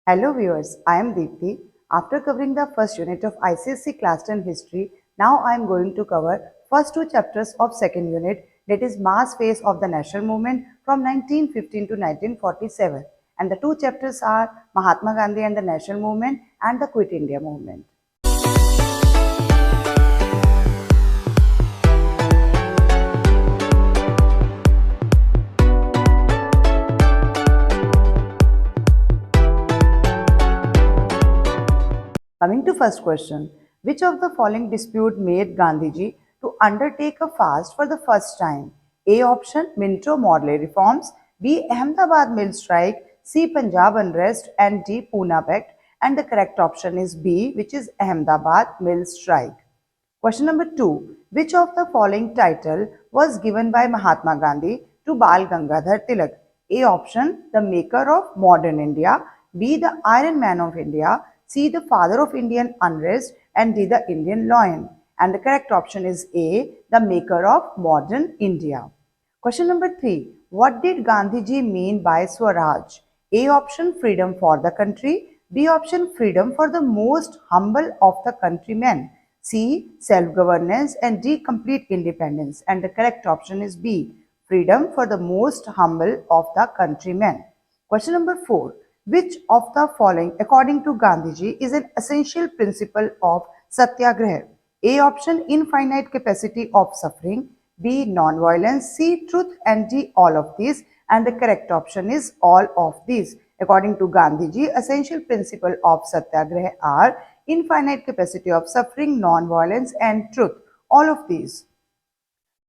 Hello viewers, I am Deepthi. After covering the first unit of ICSE Class 10 History, now I am going to cover first two chapters of second unit, that is mass phase of the national movement from 1915 to 1947. And the two chapters are Mahatma Gandhi and the national movement and the Quit India movement. Coming to first question, which of the following dispute made Gandhiji to undertake a fast for the first time? A option, Minto Morley reforms, B. Ahmedabad mill strike, C. Punjab unrest, and D. Pune pact. And the correct option is B, which is Ahmedabad mill strike. Question number 2. Which of the following title was given by Mahatma Gandhi to Bal Gangadhar Tilak? A option, the maker of modern India, B, the Iron Man of India, C, the father of Indian unrest, and D, the Indian lion. And the correct option is A, the maker of modern India. Question number 3. What did Gandhiji mean by Swaraj? A option, freedom for the country, B option, freedom for the most humble of the countrymen, C, self-governance, and D, complete independence. And the correct option is B, freedom for the most humble of the countrymen. Question number 4. Which of the following, according to Gandhiji, is an essential principle of Satyagraha? A option, infinite capacity of suffering, B, non-violence, C, truth, and D, all of these. And the correct option is all of these. According to Gandhiji, essential principle of Satyagraha are infinite capacity of suffering, non-violence, and truth. All of these.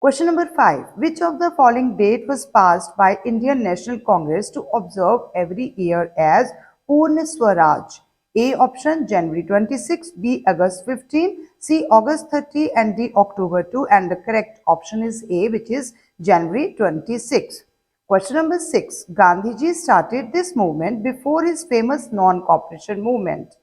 Question number 5. Which of the following date was passed by Indian National Congress to observe every year as Purna Swaraj? A option, January 26, B, August 15, C, August 30, and D, October 2. And the correct option is A, which is January 26. Question number 6. Gandhiji started this movement before his famous non-cooperation movement.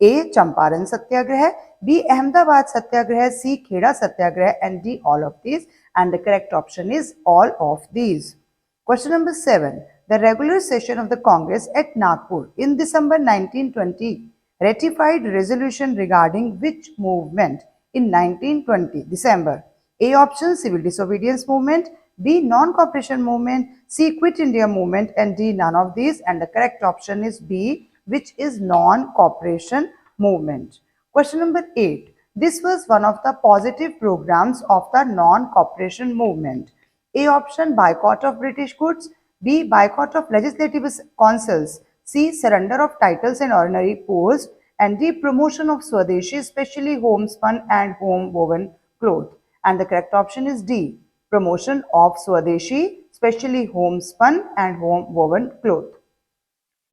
A. Champaran Satyagraha, B. Ahmedabad Satyagraha, C. Kheda Satyagraha, and D. all of these. And the correct option is all of these. Question number 7. The regular session of the Congress at Nagpur in December 1920 ratified resolution regarding which movement in 1920 December? A option, civil disobedience movement, B, non-cooperation movement, C, quit India movement, and D, none of these. And the correct option is B, which is non-cooperation movement. Question number 8. This was one of the positive programs of the non-cooperation movement. A option, boycott of British goods, B, boycott of legislative councils, C, surrender of titles and ordinary posts, and D, promotion of Swadeshi, especially homespun and home woven cloth. And the correct option is D, promotion of Swadeshi, especially homespun and home woven cloth.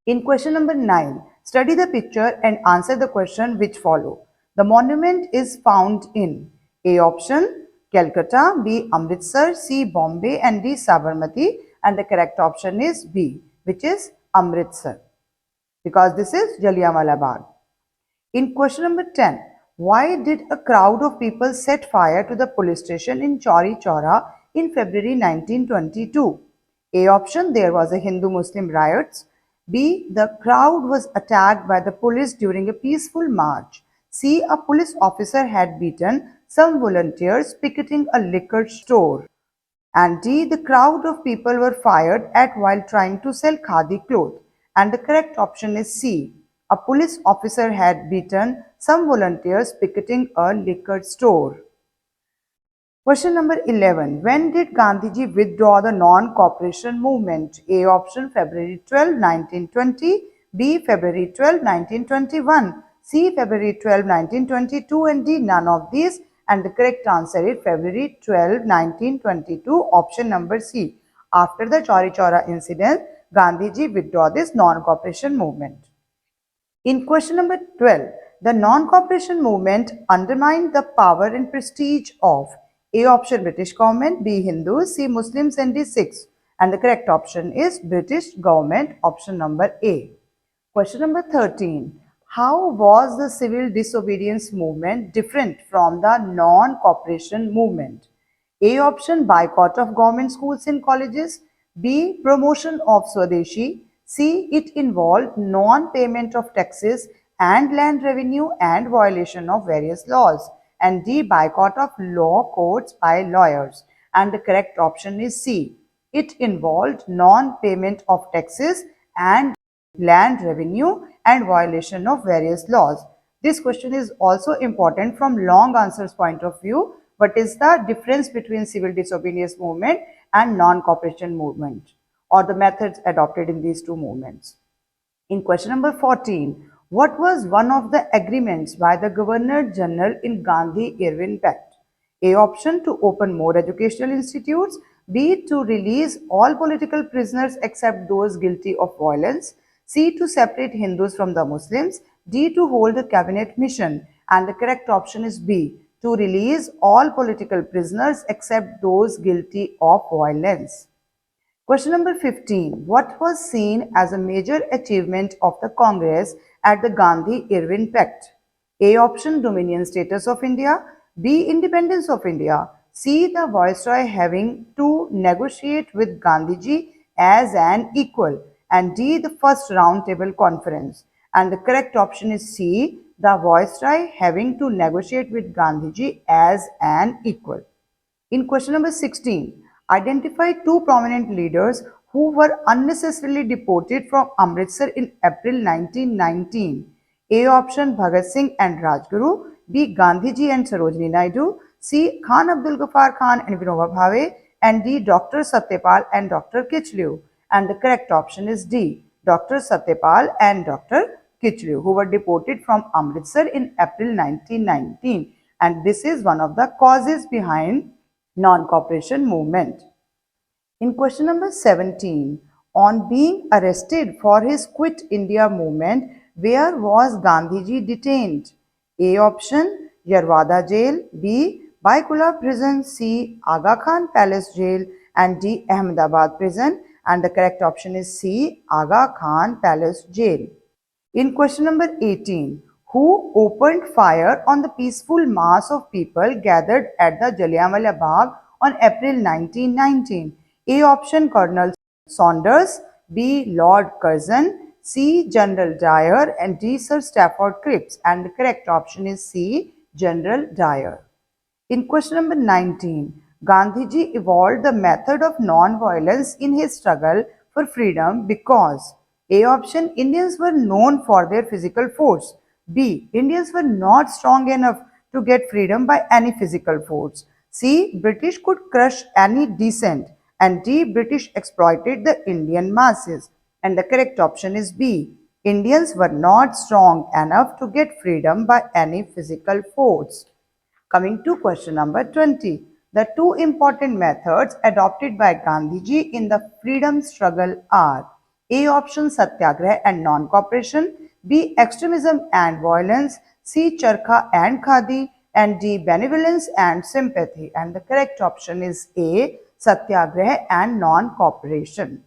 In question number 9, study the picture and answer the question which follow. The monument is found in A option, Calcutta, B, Amritsar, C, Bombay, and D, Sabarmati. And the correct option is B, which is Amritsar, because this is Jallianwala Bagh. In question number 10, why did a crowd of people set fire to the police station in Chauri Chaura in February 1922? A option, there was a Hindu-Muslim riots. B, the crowd was attacked by the police during a peaceful march. C, a police officer had beaten some volunteers picketing a liquor store. And D, the crowd of people were fired at while trying to sell khadi cloth. And the correct option is C, a police officer had beaten some volunteers picketing a liquor store. Question number 11. When did Gandhiji withdraw the non-cooperation movement? A option, February 12, 1920, B, February 12, 1921, C, February 12, 1922, and D, none of these. And the correct answer is February 12, 1922, option number C. After the Chauri Chaura incident, Gandhiji withdrew this non-cooperation movement. In question number 12, the non-cooperation movement undermined the power and prestige of A option, British government, B, Hindus, C, Muslims, and D, Sikhs. And the correct option is British government, option number A. Question number 13. How was the civil disobedience movement different from the non-cooperation movement? A option, boycott of government schools and colleges, B, promotion of Swadeshi, C. It involved non-payment of taxes and land revenue and violation of various laws. And D. Boycott of law courts by lawyers. And the correct option is C. It involved non-payment of taxes and land revenue and violation of various laws. This question is also important from long answers point of view. What is the difference between civil disobedience movement and non-cooperation movement, or the methods adopted in these two movements? In question number 14, what was one of the agreements by the Governor General in Gandhi-Irwin Pact? A option to open more educational institutes, B to release all political prisoners except those guilty of violence, C to separate Hindus from the Muslims, D to hold a cabinet mission. And the correct option is B, to release all political prisoners except those guilty of violence. Question number 15. What was seen as a major achievement of the Congress at the Gandhi-Irwin Pact? A option, dominion status of India, B, independence of India, C, the viceroy having to negotiate with Gandhiji as an equal, and D, the first round table conference. And the correct option is C, the viceroy having to negotiate with Gandhiji as an equal. In question number 16, identify two prominent leaders who were unnecessarily deported from Amritsar in April 1919. A option, Bhagat Singh and Rajguru, B, Gandhiji and Sarojini Naidu, C, Khan Abdul Ghaffar Khan and Vinoba Bhave, and D, Dr. Satyapal and Dr. Kichlew. And the correct option is D, Dr. Satyapal and Dr. Kichlew, who were deported from Amritsar in April 1919. And this is one of the causes behind non-cooperation movement. In question number 17, on being arrested for his Quit India movement, where was Gandhiji detained? A option, Yarwada jail, B, Baikula prison, C, Aga Khan Palace jail, and D, Ahmedabad prison. And the correct option is C, Aga Khan Palace jail. In question number 18, who opened fire on the peaceful mass of people gathered at the Jallianwala Bagh on April 1919? A option, Colonel Saunders, B, Lord Curzon, C, General Dyer, and D, Sir Stafford Cripps. And the correct option is C, General Dyer. In question number 19, Gandhiji evolved the method of non-violence in his struggle for freedom because A option, Indians were known for their physical force. B, Indians were not strong enough to get freedom by any physical force. C, British could crush any dissent. And D, British exploited the Indian masses. And the correct option is B, Indians were not strong enough to get freedom by any physical force. Coming to question number 20. The two important methods adopted by Gandhiji in the freedom struggle are A option, Satyagraha and non-cooperation, B, extremism and violence, C, Charkha and Khadi, and D, benevolence and sympathy. And the correct option is A, Satyagraha and non-cooperation.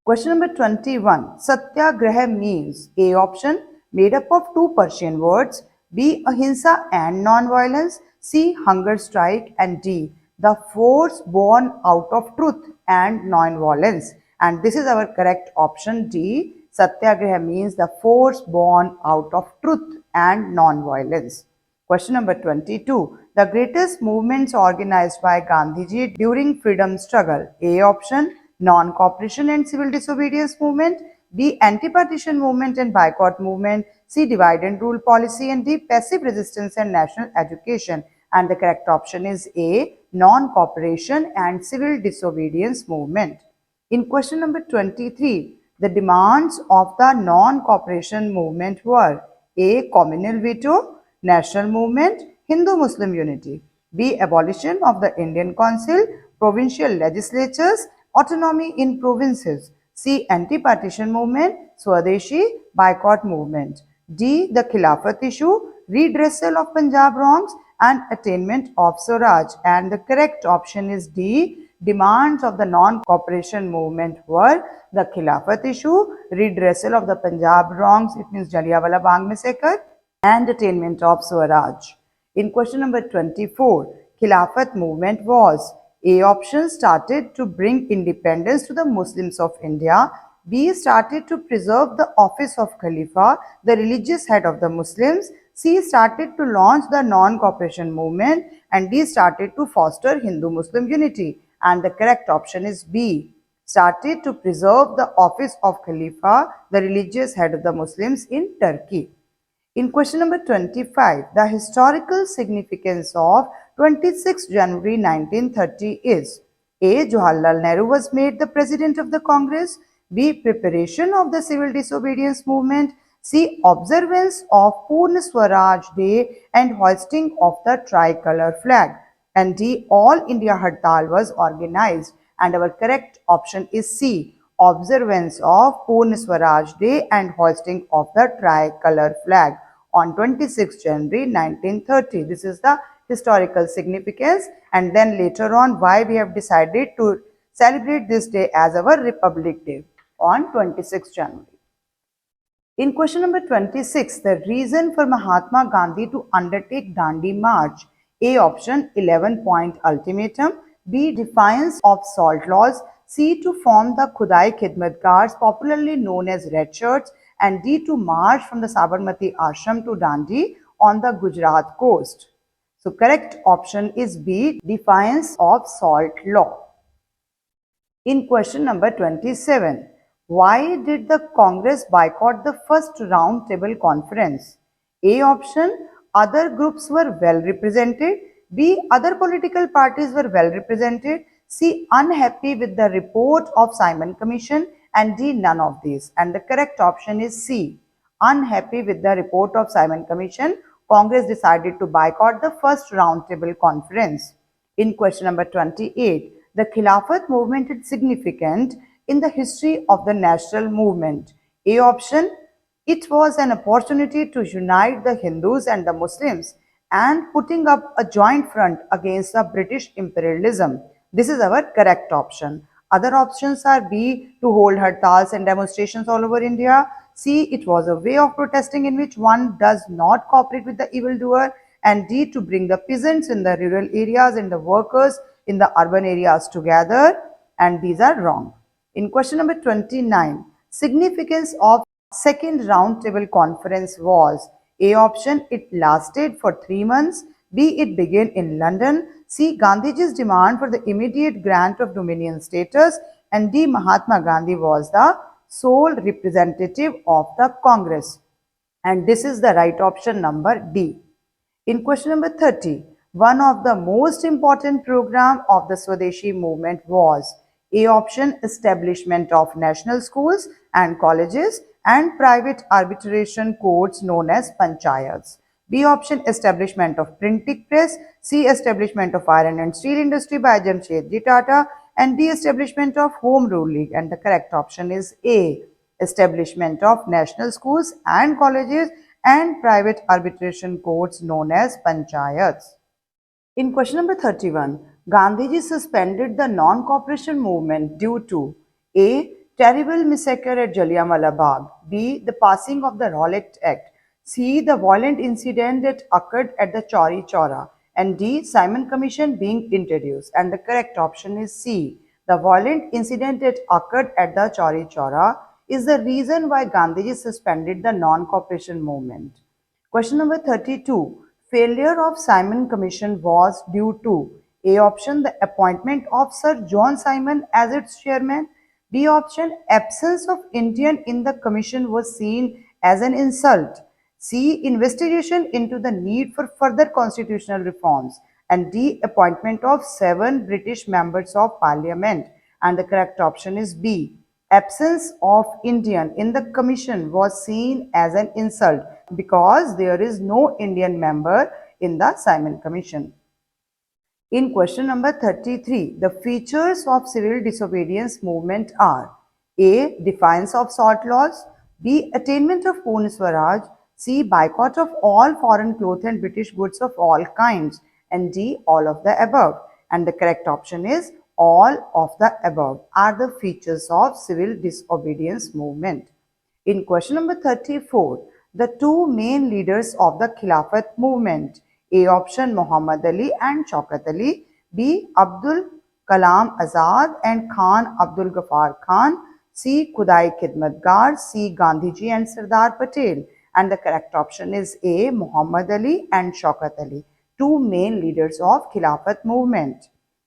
Question number 21. Satyagraha means A option, made up of two Persian words, B, ahimsa and non-violence, C, hunger strike, and D, the force born out of truth and non-violence. And this is our correct option D. Satyagraha means the force born out of truth and non-violence. Question number 22. The greatest movements organized by Gandhiji during freedom struggle. A option, non-cooperation and civil disobedience movement, B, anti-partition movement and boycott movement, C, divide and rule policy, and D, passive resistance and national education. And the correct option is A, non-cooperation and civil disobedience movement. In question number 23, the demands of the non-cooperation movement were A, communal veto, national movement, Hindu-Muslim unity, B, abolition of the Indian Council, provincial legislatures, autonomy in provinces, C, anti-partition movement, Swadeshi, boycott movement, D, the Khilafat issue, redressal of Punjab wrongs, and attainment of Swaraj. And the correct option is D. Demands of the non-cooperation movement were the Khilafat issue, redressal of the Punjab wrongs, it means Jallianwala Bagh massacre, and attainment of Swaraj. In question number 24, Khilafat movement was A option, started to bring independence to the Muslims of India, B. Started to preserve the office of Khalifa, the religious head of the Muslims. C. Started to launch the non-cooperation movement. And D. Started to foster Hindu-Muslim unity. And the correct option is B. Started to preserve the office of Khalifa, the religious head of the Muslims in Turkey. In question number 25, the historical significance of 26 January 1930 is A. Jawaharlal Nehru was made the President of the Congress. B. Preparation of the civil disobedience movement. C. Observance of Purna Swaraj Day and hoisting of the tricolor flag. And D. All India Hartal was organized. And our correct option is C. Observance of Purna Swaraj Day and hoisting of the tricolor flag on 26 January 1930. This is the historical significance, and then later on why we have decided to celebrate this day as our Republic Day on 26 January. In question number 26, the reason for Mahatma Gandhi to undertake Dandi March. A option, 11-point ultimatum. B. Defiance of salt laws. C. To form the Khudai Khidmatgars, popularly known as Red Shirts. And D. To march from the Sabarmati Ashram to Dandi on the Gujarat coast. So correct option is B. Defiance of salt law. In question number 27, why did the Congress boycott the first round table conference? A option, other groups were well represented. B, other political parties were well represented. C, unhappy with the report of Simon Commission. And D, none of these. And the correct option is C, unhappy with the report of Simon Commission. Congress decided to boycott the first round table conference. In question number 28, the Khilafat movement is significant in the history of the national movement. A option, it was an opportunity to unite the Hindus and the Muslims and putting up a joint front against the British imperialism. This is our correct option. Other options are B, to hold hartals and demonstrations all over India. C, it was a way of protesting in which one does not cooperate with the evildoer. And D, to bring the peasants in the rural areas and the workers in the urban areas together. And these are wrong. In question number 29, significance of second round table conference was A option, it lasted for 3 months. B, it began in London. C, Gandhiji's demand for the immediate grant of dominion status. And D, Mahatma Gandhi was the sole representative of the Congress. And this is the right option, number D. In question number 30, one of the most important program of the Swadeshi movement was A option, establishment of national schools and colleges and private arbitration courts known as panchayats. B option, establishment of printing press. C, establishment of iron and steel industry by Jamshedji Tata. And D, establishment of Home Rule League. And the correct option is A, establishment of national schools and colleges and private arbitration courts known as panchayats. In question number 31, Gandhiji suspended the non-cooperation movement due to A, terrible massacre at Jallianwala Bagh. B, the passing of the Rowlatt Act. C, the violent incident that occurred at the Chauri Chaura. And D, Simon Commission being introduced. And the correct option is C, the violent incident that occurred at the Chauri Chaura is the reason why Gandhiji suspended the non-cooperation movement. Question number 32. Failure of Simon Commission was due to A option, the appointment of Sir John Simon as its chairman. B option, absence of Indian in the commission was seen as an insult. C, investigation into the need for further constitutional reforms. And D, appointment of 7 British members of parliament. And the correct option is B, absence of Indian in the commission was seen as an insult because there is no Indian member in the Simon Commission. In question number 33, the features of civil disobedience movement are A, defiance of salt laws. B, attainment of Purna Swaraj. C, boycott of all foreign clothes and British goods of all kinds. And D, all of the above. And the correct option is all of the above are the features of civil disobedience movement. In question number 34, the two main leaders of the Khilafat movement, A option, Muhammad Ali and Shaukat Ali. B, Abdul Kalam Azad and Khan Abdul Ghaffar Khan. C. Khudai Khidmatgar, C. Gandhiji and Sardar Patel. And the correct option is A. Muhammad Ali and Shaukat Ali, two main leaders of Khilafat movement.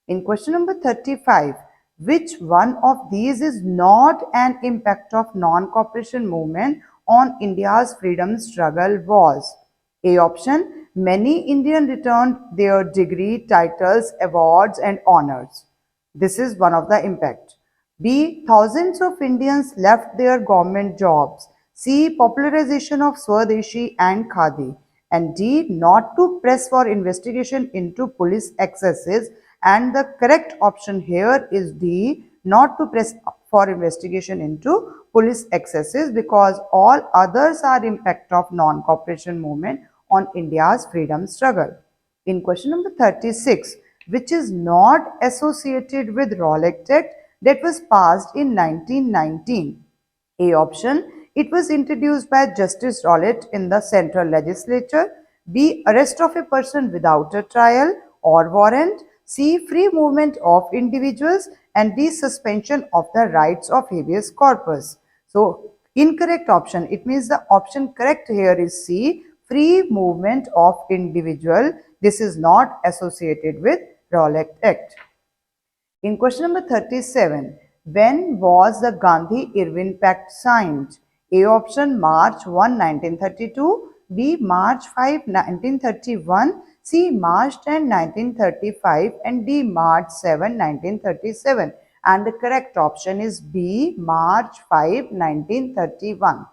In question number 35, which one of these is not an impact of non-cooperation movement on India's freedom struggle was? A option, many Indians returned their degree, titles, awards and honors. This is one of the impact. B, thousands of Indians left their government jobs. C, popularization of Swadeshi and Khadi. And D, not to press for investigation into police excesses. And the correct option here is D, not to press for investigation into police excesses, because all others are impact of non-cooperation movement on India's freedom struggle. In question number 36, which is not associated with Rowlatt Act that was passed in 1919? A option, it was introduced by Justice Rowlatt in the Central Legislature. B, arrest of a person without a trial or warrant. C, free movement of individuals. And D, suspension of the rights of habeas corpus. So, incorrect option. It means the option correct here is C, free movement of individual. This is not associated with Rowlatt Act. In question number 37, when was the Gandhi-Irwin Pact signed? A option, March 1, 1932, B, March 5, 1931, C, March 10, 1935, and D, March 7, 1937. And the correct option is B, March 5, 1931.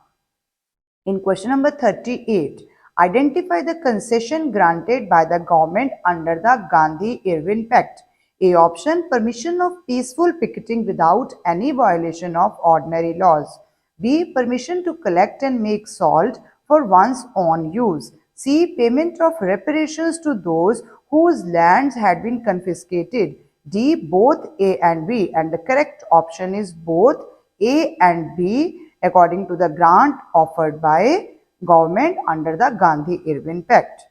In question number 38, identify the concession granted by the government under the Gandhi-Irwin Pact. A option, permission of peaceful picketing without any violation of ordinary laws. B, permission to collect and make salt for one's own use. C, payment of reparations to those whose lands had been confiscated. D, both A and B. And the correct option is both A and B according to the grant offered by government under the Gandhi-Irwin Pact.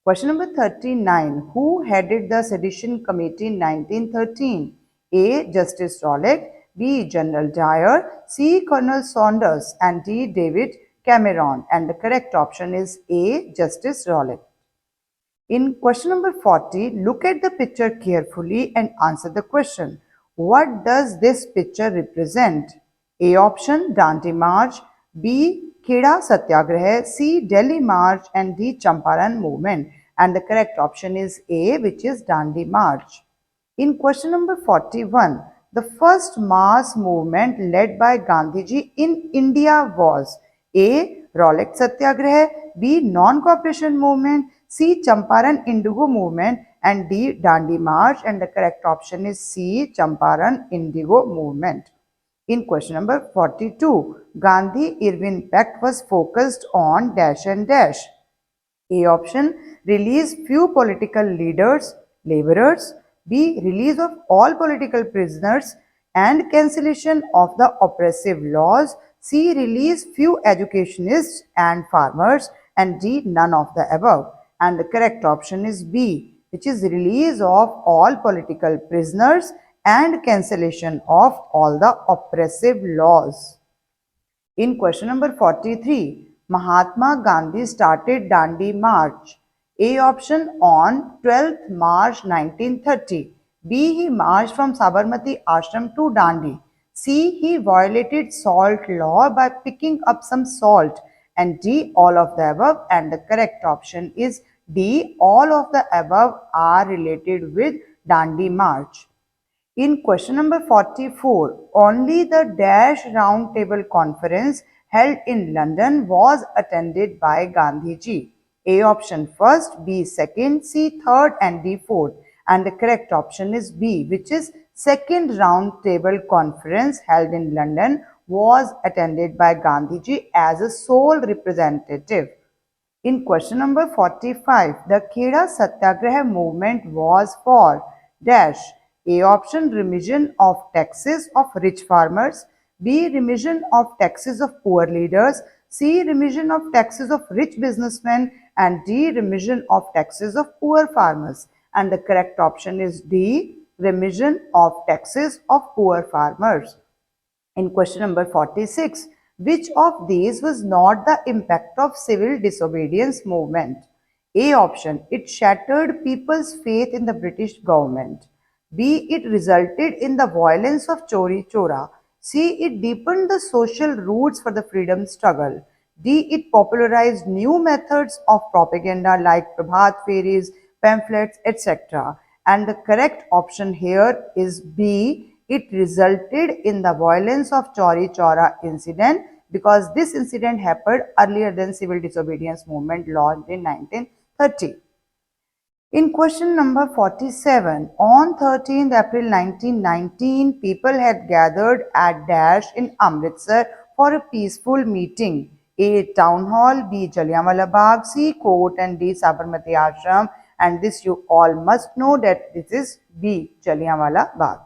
Question number 39. Who headed the Sedition Committee in 1913? A, Justice Rowlatt, B, General Dyer, C, Colonel Saunders, and D, David Cameron. And the correct option is A, Justice Rowlatt. In question number 40, look at the picture carefully and answer the question. What does this picture represent? A option, Dandi March, B, Kheda Satyagraha, C, Delhi March, and D, Champaran movement. And the correct option is A, which is Dandi March. In question number 41, the first mass movement led by Gandhiji in India was A, Rowlatt Satyagraha, B, Non-Cooperation Movement, C, Champaran Indigo Movement, and D, Dandi March. And the correct option is C, Champaran Indigo Movement. In question number 42, Gandhi-Irwin Pact was focused on dash and dash. A option, release few political leaders, laborers. B, release of all political prisoners and cancellation of the oppressive laws. C, release few educationists and farmers. And D, none of the above. And the correct option is B, which is release of all political prisoners and cancellation of all the oppressive laws. In question number 43, Mahatma Gandhi started Dandi March. A option, on 12th March 1930. B, he marched from Sabarmati Ashram to Dandi. C, he violated salt law by picking up some salt. And D, all of the above. And the correct option is D, all of the above are related with Dandi March. In question number 44, only the Dash Round Table Conference held in London was attended by Gandhiji. A option first, B second, C third, and D fourth. And the correct option is B, which is second Round Table Conference held in London was attended by Gandhiji as a sole representative. In question number 45, the Kheda Satyagraha movement was for dash. A option, remission of taxes of rich farmers. B, remission of taxes of poor leaders. C, remission of taxes of rich businessmen. And D, remission of taxes of poor farmers. And the correct option is D, remission of taxes of poor farmers. In question number 46, which of these was not the impact of civil disobedience movement? A option, it shattered people's faith in the British government. B, it resulted in the violence of Chori Chora. C, it deepened the social roots for the freedom struggle. D, it popularized new methods of propaganda like Prabhat Feris, pamphlets, etc. And the correct option here is B, it resulted in the violence of Chauri Chaura incident because this incident happened earlier than civil disobedience movement launched in 1930. In question number 47, on 13th April 1919, people had gathered at Dash in Amritsar for a peaceful meeting. A. Town Hall, B. Jallianwala Bagh, C. Court, and D. Sabarmati Ashram. And this you all must know that this is B. Jallianwala Bagh.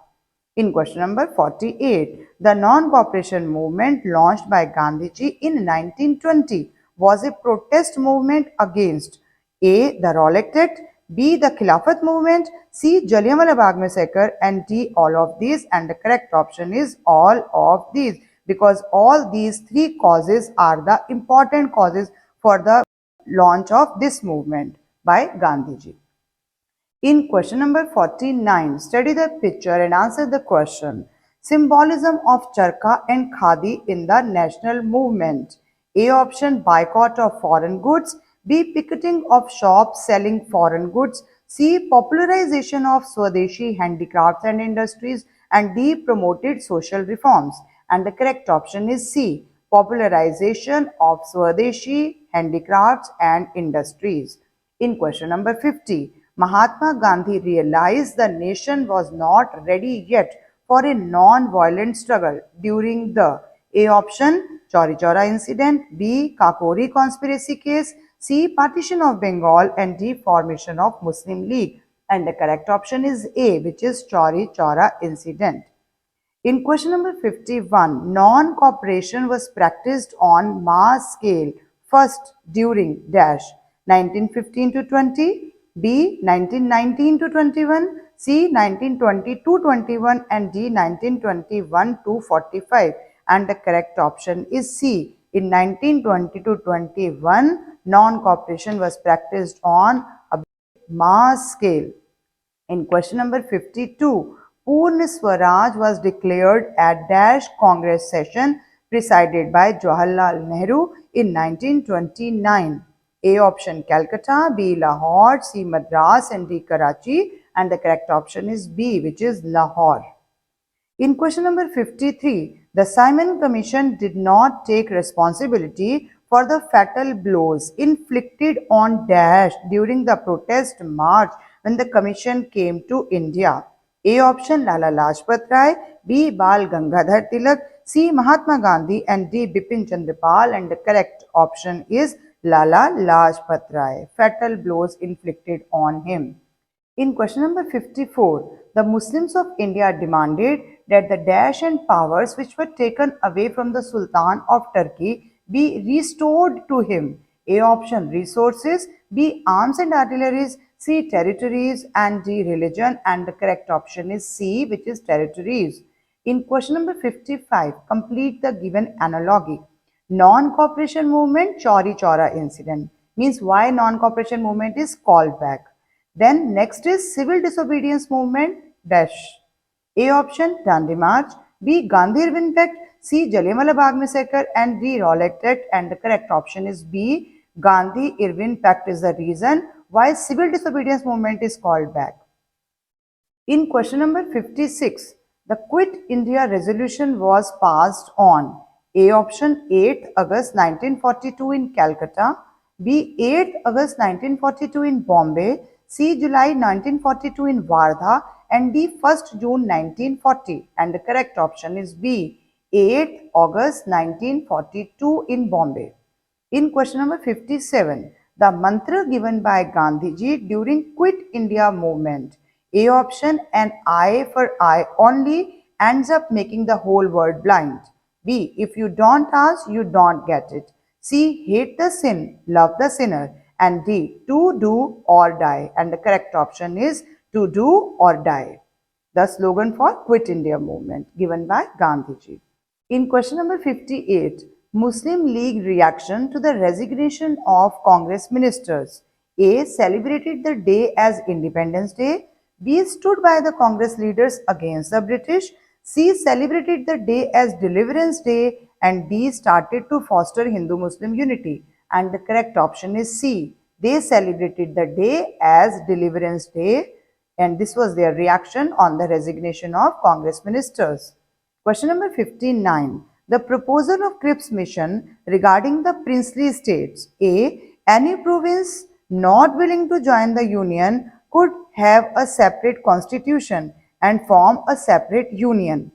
In question number 48, the non-cooperation movement launched by Gandhiji in 1920 was a protest movement against A. the Rowlatt Act, B. the Khilafat movement, C. Jallianwala Bagh massacre, and D. all of these. And the correct option is all of these because all these three causes are the important causes for the launch of this movement by Gandhiji. In question number 49, study the picture and answer the question. Symbolism of charkha and khadi in the national movement. A option, boycott of foreign goods. B, picketing of shops selling foreign goods. C, popularization of Swadeshi handicrafts and industries. And D, promoted social reforms. And the correct option is C, popularization of Swadeshi handicrafts and industries. In question number 50, Mahatma Gandhi realized the nation was not ready yet for a non-violent struggle during the A option, Chauri Chaura incident, B. Kakori conspiracy case, C. partition of Bengal, and D. formation of Muslim League. And the correct option is A, which is Chauri Chaura incident. In question number 51, non-cooperation was practiced on mass scale first during dash 1915 to 20, B 1919 to 21, C 1920 to 21, and D 1921 to 45. And the correct option is C. In 1920 to 21, non-cooperation was practiced on a mass scale. In question number 52, Purna Swaraj was declared at Dash Congress session presided by Jawaharlal Nehru in 1929. A option Calcutta, B Lahore, C Madras, and D Karachi. And the correct option is B, which is Lahore. In question number 53, the Simon Commission did not take responsibility for the fatal blows inflicted on Dash during the protest march when the commission came to India. A option Lala Lajpat Rai, B Bal Gangadhar Tilak, C Mahatma Gandhi, and D Bipin Chandrapal. And the correct option is Lala Lajpat Rai. Fatal blows inflicted on him. In question number 54, the Muslims of India demanded that the dash and powers which were taken away from the Sultan of Turkey be restored to him. A option resources, B arms and artilleries, C territories, and D religion. And the correct option is C, which is territories. In question number 55, complete the given analogy. Non-cooperation movement, Chauri Chaura incident. Means why non-cooperation movement is called back. Then next is civil disobedience movement dash. A option Dandi March, B Gandhi Irwin Pact, C Jallianwala Bagh massacre, and D Rowlatt Act. And the correct option is B Gandhi Irwin Pact is the reason why civil disobedience movement is called back. In question number 56, the Quit India resolution was passed on A option 8th August 1942 in Calcutta, B 8th August 1942 in Bombay, C July 1942 in Wardha, and D 1st June 1940. And the correct option is B 8th August 1942 in Bombay. In question number 57, the mantra given by Gandhiji during Quit India movement. A option, an eye for eye only, ends up making the whole world blind. B, if you don't ask, you don't get it. C, hate the sin, love the sinner. And D, to do or die. And the correct option is to do or die. The slogan for Quit India movement given by Gandhiji. In question number 58, Muslim League reaction to the resignation of Congress ministers. A. Celebrated the day as Independence Day. B. Stood by the Congress leaders against the British. C. Celebrated the day as Deliverance Day. And D. Started to foster Hindu-Muslim unity. And the correct option is C. They celebrated the day as Deliverance Day, and this was their reaction on the resignation of Congress ministers. Question number 59. The proposal of Cripps mission regarding the princely states. A. Any province not willing to join the union could have a separate constitution and form a separate union.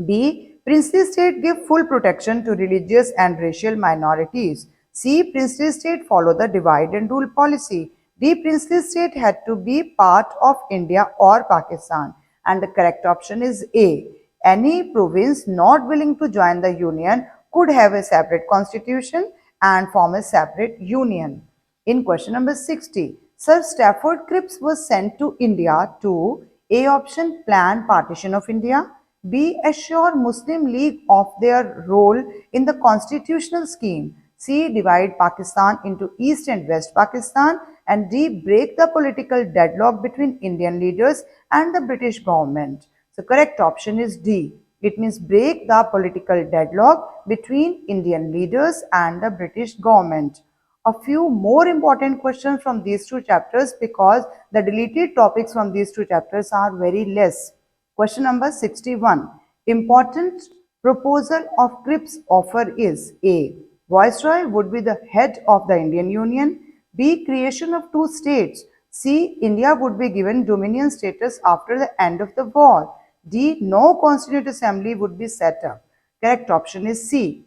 B. Princely state give full protection to religious and racial minorities. C. Princely state follow the divide and rule policy. D. Princely state had to be part of India or Pakistan. And the correct option is A. Any province not willing to join the union could have a separate constitution and form a separate union. In question number 60, Sir Stafford Cripps was sent to India to A. Option plan partition of India, B. Assure Muslim League of their role in the constitutional scheme, C. Divide Pakistan into East and West Pakistan, and D. Break the political deadlock between Indian leaders and the British government. So correct option is D. It means break the political deadlock between Indian leaders and the British government. A few more important questions from these two chapters because the deleted topics from these two chapters are very less. Question number 61. Important proposal of Cripps offer is A. Viceroy would be the head of the Indian Union. B. Creation of two states. C. India would be given dominion status after the end of the war. D. No constituent assembly would be set up. Correct option is C.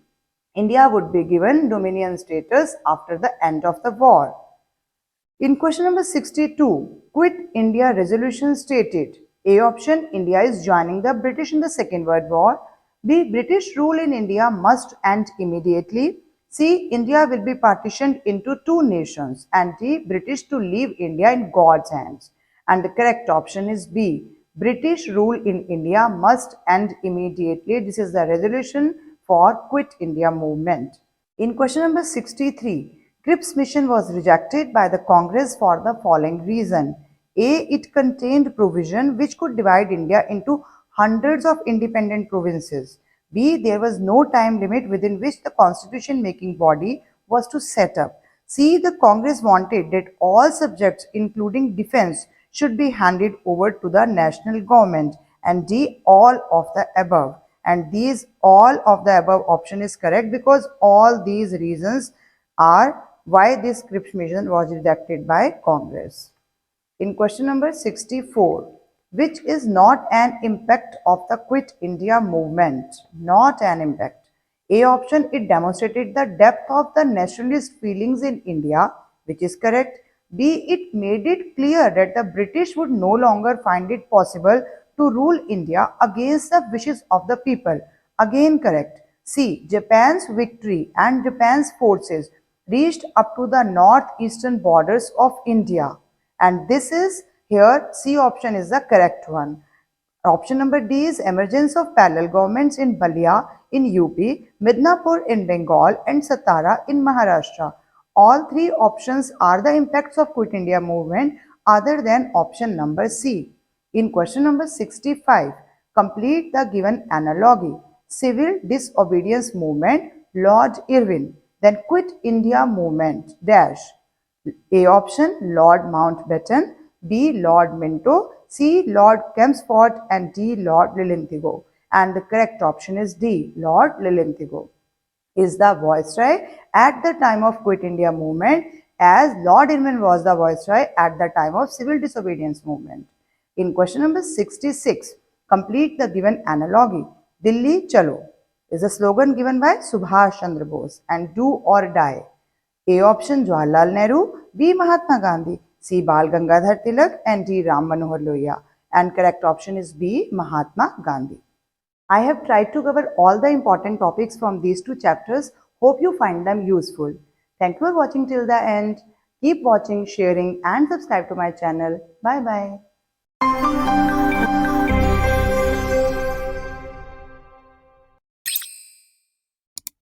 India would be given dominion status after the end of the war. In question number 62, Quit India resolution stated A option, India is joining the British in the Second World War. B. British rule in India must end immediately. C. India will be partitioned into two nations. And D. British to leave India in God's hands. And the correct option is B. British rule in India must end immediately. This is the resolution for Quit India movement. In question number 63, Cripps mission was rejected by the Congress for the following reason. A. It contained provision which could divide India into hundreds of independent provinces. B. There was no time limit within which the constitution making body was to set up. C. The Congress wanted that all subjects including defense should be handed over to the national government. And D. All of the above. And these all of the above option is correct because all these reasons are why this Cripps mission was rejected by Congress. In question number 64, which is not an impact of the Quit India movement? Not an impact. A option, it demonstrated the depth of the nationalist feelings in India, which is correct. B, it made it clear that the British would no longer find it possible to rule India against the wishes of the people. Again correct. C, Japan's victory and Japan's forces reached up to the northeastern borders of India. And this is here, C option is the correct one. Option number D is emergence of parallel governments in Balia in UP, Midnapur in Bengal and Satara in Maharashtra. All three options are the impacts of Quit India movement other than option number C. In question number 65, complete the given analogy. Civil disobedience movement, Lord Irwin. Then Quit India movement, dash. A option, Lord Mountbatten. B. Lord Minto. C. Lord Chelmsford. And D. Lord Linlithgow. And the correct option is D. Lord Linlithgow is the viceroy at the time of Quit India movement, as Lord Irwin was the viceroy at the time of civil disobedience movement. In question number 66, complete the given analogy. Delhi Chalo is a slogan given by Subhash Chandra Bose and do or die. A option, Jawaharlal Nehru. B. Mahatma Gandhi. C. Bal Gangadhar Tilak. And D. Ram Manohar Lohia. And correct option is B. Mahatma Gandhi. I have tried to cover all the important topics from these two chapters. Hope you find them useful. Thank you for watching till the end. Keep watching, sharing and subscribe to my channel. Bye bye.